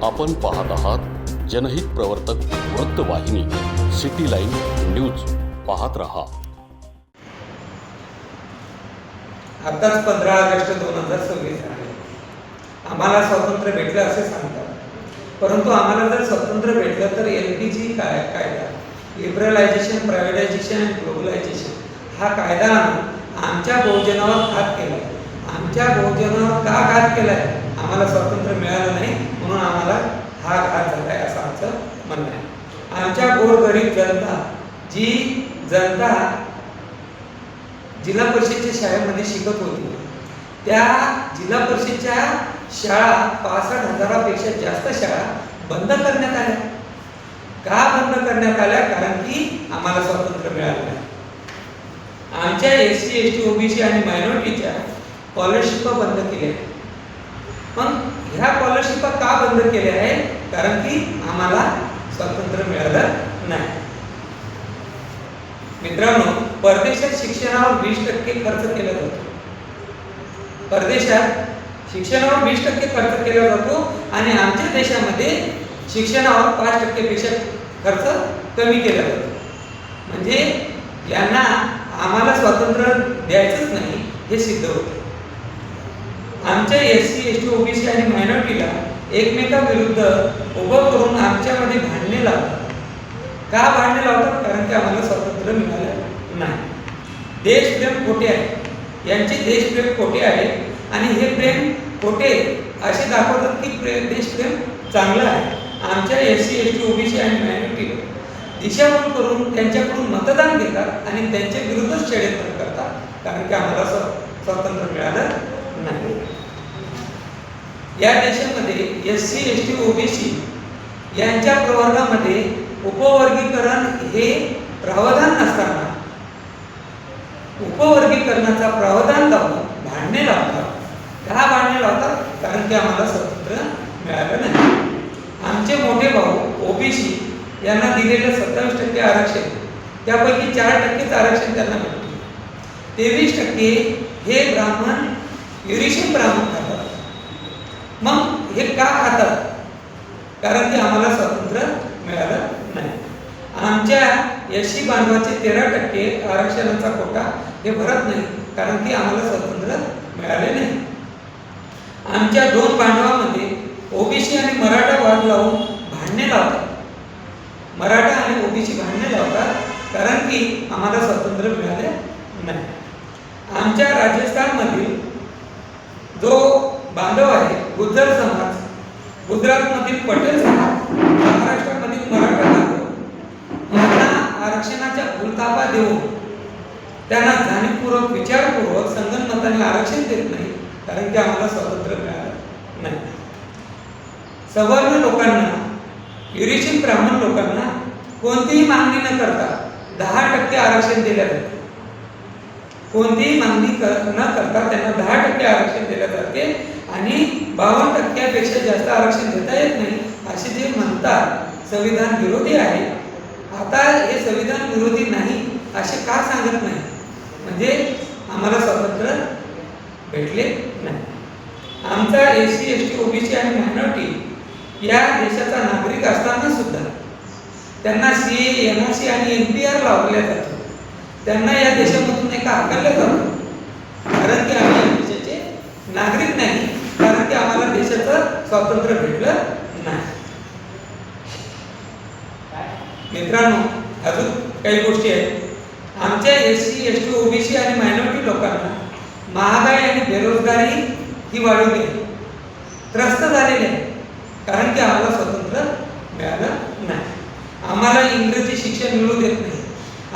आपण पाहत आहात जनहित प्रवर्तक वृत्तवाहिनी सिटी लाईन न्यूज. पाहत रहा. आताच 15 ऑगस्ट 2026 आहे. आम्हाला स्वातंत्र्य भेटलं असे सांगतात, परंतु आम्हाला जर स्वातंत्र्य भेटलं तर LPG कायदा, लिबरलायझेशन, प्रायव्हेटायझेशन आणि ग्लोबलायझेशन हा कायदा आणून आमच्या बहुजनावर घात केला. आमच्या बहुजनावर का घात केला आहे? आम्हाला स्वातंत्र्य मिळालं नाही म्हणून आम्हाला हा घात झाला आहे असं आमचं म्हणणं आहे. आमच्या गोरगरीब जनता, जी जनता जिल्हा परिषदेच्या शाळेमध्ये शिकत होती, त्या जिल्हा परिषदेच्या शाळा 65,000पेक्षा जास्त शाळा बंद करण्यात आल्या. का बंद करण्यात आल्या? कारण की आम्हाला स्वातंत्र्य मिळालं नाही. आमच्या SC, ST, OBC आणि मायनॉरिटीच्या स्कॉलरशिपा बंद केल्या. मग ह्या स्कॉलरशिपा का बंद केल्या आहे? कारण की आम्हाला स्वातंत्र्य मिळालं नाही. मित्रांनो, परदेशात शिक्षणावर 20% खर्च केला जातो. परदेशात शिक्षणावर 20% खर्च केला जातो आणि आमच्या देशामध्ये शिक्षणावर 5% पेक्षा खर्च कमी केला जातो. म्हणजे यांना आम्हाला स्वातंत्र्य द्यायचंच नाही हे सिद्ध होतं. आमच्या SC, ST, OBC आणि मायनॉरिटीला एकमेकांविरुद्ध उभं करून आमच्यामध्ये भांडणे लावतात. का भांडणे लावतात? कारण की आम्हाला स्वातंत्र्य मिळालं नाही. देशप्रेम खोटे आहे, यांचे देशप्रेम खोटे आहे आणि हे प्रेम खोटे असे दाखवतात की देशप्रेम चांगलं आहे. आमच्या SC, ST, OBC आणि मायनॉरिटीला दिशाभूल करून त्यांच्याकडून मतदान घेतात आणि त्यांच्या विरुद्धच षडयंत्र करतात, कारण की आम्हाला स्वातंत्र्य मिळालं नाही. या देशामध्ये SC, ST, OBC यांच्या प्रवर्गामध्ये उपवर्गीकरण हे प्रावधान नसताना उपवर्गीकरणाचा प्रावधान लावून भांडणे लावतात. का भांडणे लावतात? कारण की आम्हाला स्वातंत्र्य मिळालं नाही. आमचे मोठे भाऊ OBC यांना दिलेलं 27% आरक्षण, त्यापैकी 4%च आरक्षण त्यांना मिळते. 23% हे ब्राह्मण, युरिशियन ब्राह्मण खातात. मग हे का खातात? कारण की आम्हाला स्वातंत्र्य मिळालं नाही. आमच्या SC बांधवाचे 13% आरक्षणाचा कोटा हे भरत नाही, कारण की आम्हाला स्वातंत्र्य मिळाले नाही. आमच्या 2 बांधवामध्ये OBC आणि मराठा वाद लावून भांडणे लावतात. मराठा आणि OBC भांडणे लावतात कारण की आम्हाला स्वातंत्र्य मिळाले नाही. आमच्या राजस्थानमधील जो बांधव आहे गुज्जर समाज, गुजरातमधील पटेल समाज, महाराष्ट्रामधील मराठा बांधव यांना आरक्षणाच्या भूलथापा देऊन त्यांना जाणीवपूर्वक, विचारपूर्वक, संगनमताने आरक्षण देत नाही, कारण की आम्हाला स्वातंत्र्य मिळालं नाही. सवर्ण लोकांना, युरिशियन ब्राह्मण लोकांना कोणतीही मागणी न करता 10% आरक्षण दिले जाते. कोणतीही मागणी न करता त्यांना 10% आरक्षण दिले जाते आणि 52%पेक्षा जास्त आरक्षण देता येत नाही असे जे म्हणतात संविधान विरोधी आहे. आता हे संविधान विरोधी नाही असे का सांगत नाही? म्हणजे आम्हाला स्वातंत्र्य भेटले नाही. आमचा SC, ST, OBC आणि मायनॉरिटी या देशाचा नागरिक असताना सुद्धा त्यांना CA, NRC आणि NPR लावल्या जातो. त्यांना या देशामधून एका हाकललं जातं, कारण की आम्ही या देशाचे नागरिक नाही, कारण की आम्हाला देशाचं स्वातंत्र्य भेटलं नाही. मित्रांनो, अजून काही गोष्टी आहेत. आमच्या SC, ST, OBC आणि मायनॉरिटी लोकांना महागाई आणि बेरोजगारी ही वाढवली आहे, त्रस्त झालेली आहे, कारण की आम्हाला स्वातंत्र्य मिळालं नाही. आम्हाला इंग्रजी शिक्षण मिळू देत नाही.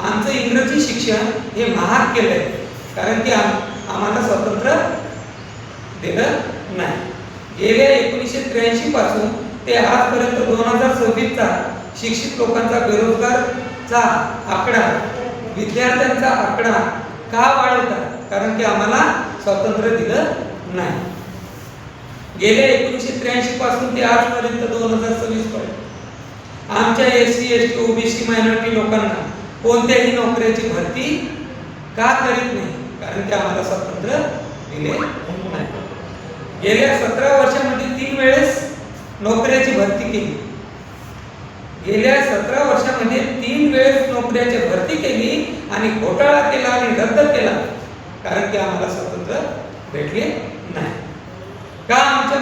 आमचं इंग्रजी शिक्षण हे महाग केलं आहे, कारण की आम्हाला स्वातंत्र्य दिलं नाही. गेल्या 1983 पासून ते आजपर्यंत 2026चा शिक्षित लोकांचा, बेरोजगारचा आकडा, विद्यार्थ्यांचा आकडा का वाढवतात? कारण की आम्हाला स्वातंत्र्य दिलं नाही. गेल्या 1983 पासून ते आजपर्यंत 2026 पर्यंत आमच्या SC, ST, OBC, मायनॉरिटी लोकांना कोणत्याही नोकरीची भरती का करीत नाही? कारण की आम्हाला स्वातंत्र्य दिले नाही. गेल्या 17 वर्षामध्ये 3 वेळेस नोकरीची केली आणि घोटाळा केला आणि रद्द केला, कारण की आम्हाला स्वातंत्र्य भेटले नाही. का आमच्या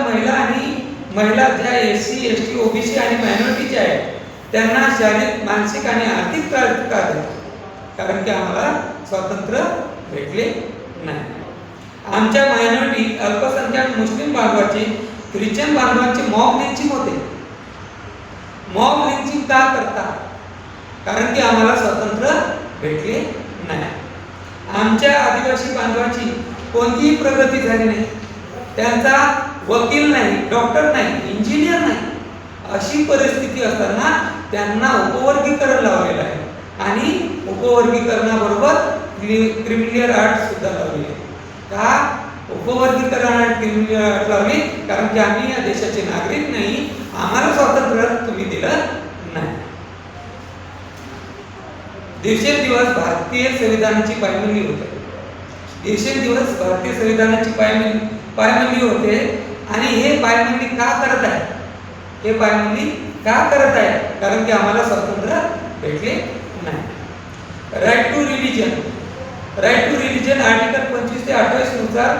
महिला ज्या SC ST OBC आणि मायनॉरिटीच्या आहेत त्यांना शारीरिक मानसिक आणि आर्थिक त्रास का देतो? कारण की आम्हाला स्वातंत्र्य भेटले नाही. आमच्या मायनॉरिटी अल्पसंख्याक मुस्लिम बांधवाची ख्रिश्चन बांधवांची मॉब लिंचिंग होते. मॉब लिंचिंग का करता? कारण की आम्हाला स्वातंत्र्य भेटले नाही. आमच्या आदिवासी बांधवाची कोणतीही प्रगती झाली नाही. त्यांचा वकील नाही, डॉक्टर नाही, इंजिनियर नाही, अशी परिस्थिती असताना त्यांना उपवर्गीकरण लावलेलं आहे आणि उपवर्गीकरणाबरोबर क्रिमिनल आर्ट सुद्धा लावलेले आहे. का उपवर्गीकरण आणि क्रिमिनल आर्ट लावली? कारण की आम्ही या देशाचे नागरिक नाही, आम्हाला स्वातंत्र्य तुम्ही दिलं नाही. दिवसेंदिवस भारतीय संविधानाची पायमल्ली होते. दिवसेंदिवस भारतीय संविधानाची पायमल्ली होते आणि हे पायमल्ली का करत आहे? हे पायमल्ली का करत आहे? कारण की आम्हाला स्वातंत्र्य भेटले नाही. राईट टू रिलीजन आर्टिकल 25 ते 28 नुसार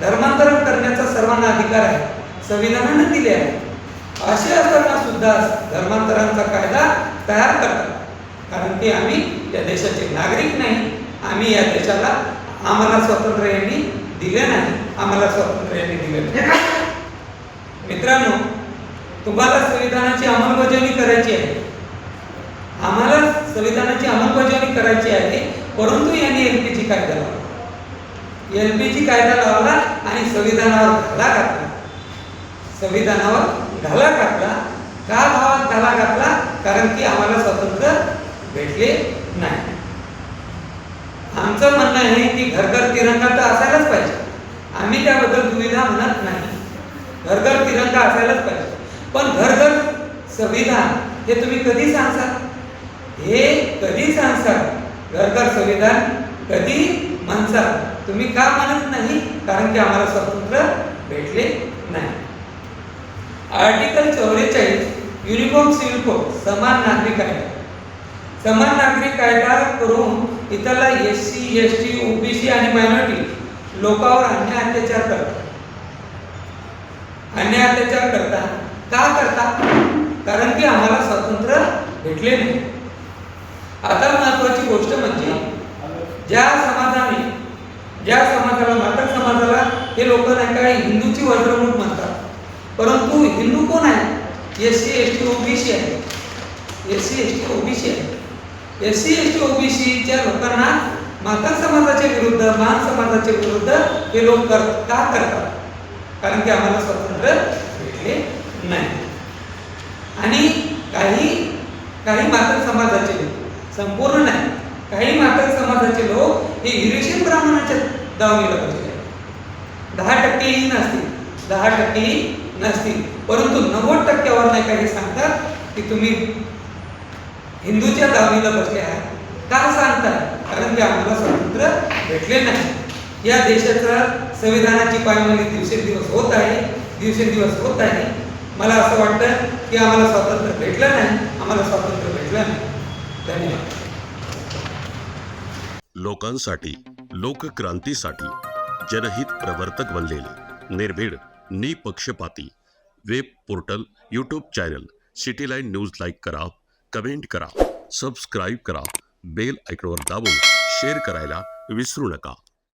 धर्मांतरण करण्याचा सर्वांना अधिकार आहे, संविधानाने दिले आहे. असे असताना सुद्धा धर्मांतरांचा कायदा तयार करतात, कारण की आम्ही या देशाचे नागरिक नाही, आम्ही या देशाला आम्हाला स्वातंत्र्य यांनी दिले नाही, आम्हाला स्वातंत्र्य यांनी दिले नाही. मित्रांनो, तुम्हाला संविधानाची अंमलबजावणी करायची आहे, आम्हाला संविधानाची अंमलबजावणी करायची आहे, परंतु यांनी LPG कायदा लावला. LPG कायदा लावला आणि संविधानावर घाला घातला. संविधानावर घाला घातला. का घाला घातला? कारण की आम्हाला स्वातंत्र्य भेटले नाही. आमचं म्हणणं आहे की घर घर तिरंगा तर असायलाच पाहिजे. आम्ही त्याबद्दल दुविधा म्हणत नाही. घर घर तिरंगा असायलाच पाहिजे. पण घर घर संविधान हे तुम्ही कधी सांगसाल? हे कधी सांगसाल? घर घर संविधान कधी म्हणसाल? तुम्ही का म्हणत नाही? कारण की आम्हाला स्वातंत्र्य भेटले नाही. आर्टिकल 44 युनिफॉर्म सिव्हिल कोड समान नागरिक कायदा. समान नागरिक कायदा करून इतरला SC ST OBC आणि मायनॉरिटी लोकांवर अन्याय अत्याचार करतात. अन्याय अत्याचार करतात. का करतात? कारण की आम्हाला स्वातंत्र्य भेटले नाही. आता महत्वाची गोष्ट म्हणजे ज्या समाजाला मातक समाजाला हे लोक नाही का हिंदूची वर्तणूक म्हणतात, परंतु हिंदू कोण आहे? SC ST OBC आहे. SC ST OBC आहे. SC ST OBCच्या लोकांना मातक समाजाच्या विरुद्ध, मान समाजाच्या विरुद्ध हे लोक का करतात? कारण की आम्हाला स्वातंत्र्य भेटले नाही. आणि काही मातक समाजाचे लोक, संपूर्ण नाही, काही मातक समाजाचे लोक हे युरेशियन ब्राह्मणाच्या दावणीला बसले. 10%ही नसतील, 10%ही नसतील, परंतु 90%वर नाही काही सांगतात की तुम्ही हिंदूच्या दावणीला बसले आहात. का सांगतात? कारण की आम्हाला स्वातंत्र्य भेटले नाही. या देशाचा संविधानाची पायमल्ली दिवसेंदिवस होत आहे. मला असं वाटतं की आम्हाला स्वातंत्र्य भेटलं नाही, आम्हाला स्वातंत्र्य भेटलं नाही. धन्यवाद. लोकांसाठी, लोकक्रांतीसाठी जनहित प्रवर्तक बनलेले निर्भीड, निपक्षपाती web portal, YouTube channel city line news like करा, कमेंट करा, सबस्क्राईब करा, बेल आयकॉनवर दाबून शेअर करायला विसरू नका.